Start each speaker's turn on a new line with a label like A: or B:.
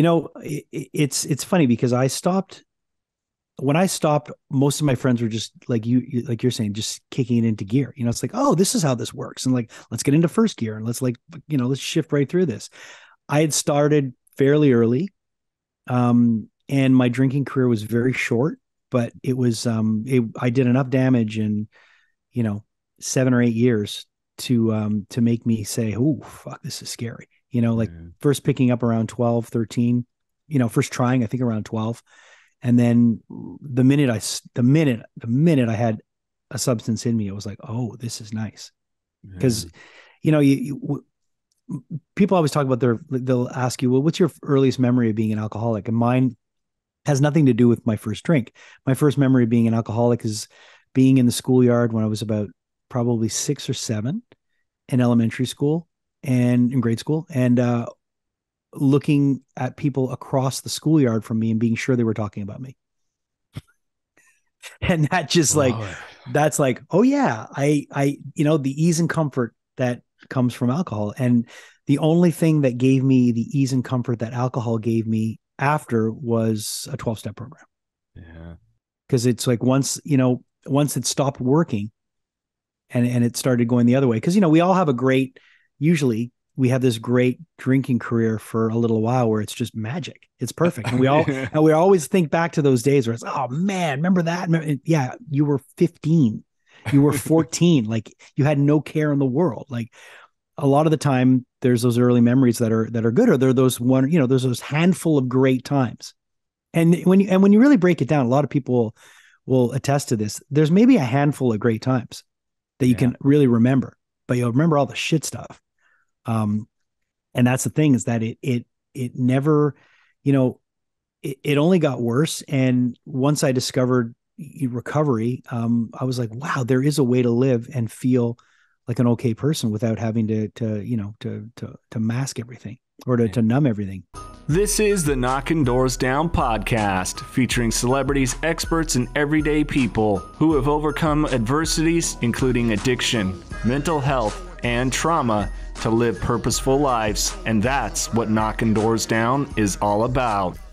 A: It's funny because when I stopped, most of my friends were just like like you're saying, just kicking it into gear. It's like, oh, this is how this works. And like, let's get into first gear and let's shift right through this. I had started fairly early. And my drinking career was very short, but I did enough damage in, 7 or 8 years to make me say, oh, fuck, this is scary. Like first picking up around 12, 13, first trying, I think around 12. And then the minute I had a substance in me, it was like, oh, this is nice. Because, people always talk about they'll ask you, well, what's your earliest memory of being an alcoholic? And mine has nothing to do with my first drink. My first memory of being an alcoholic is being in the schoolyard when I was about probably 6 or 7 in elementary school and in grade school. And, looking at people across the schoolyard from me and being sure they were talking about me. And that just that's like, oh yeah, I, the ease and comfort that comes from alcohol. And the only thing that gave me the ease and comfort that alcohol gave me after was a 12-step program.
B: Yeah.
A: Cause it's like, once it stopped working and it started going the other way. Cause we all have usually we have this great drinking career for a little while where it's just magic. It's perfect. And we always think back to those days where it's, oh man, remember that? Yeah. You were 15, you were 14. Like you had no care in the world. Like a lot of the time there's those early memories that are good, or they're those there's those handful of great times. And when you really break it down, a lot of people will attest to this. There's maybe a handful of great times that you can really remember, but you'll remember all the shit stuff. And that's the thing, is that it never, it only got worse. And once I discovered recovery, I was like, wow, there is a way to live and feel like an okay person without having to mask everything or to numb everything.
B: This is the Knocking Doors Down podcast, featuring celebrities, experts, and everyday people who have overcome adversities, including addiction, mental health, and trauma, to live purposeful lives. And that's what Knocking Doors Down is all about.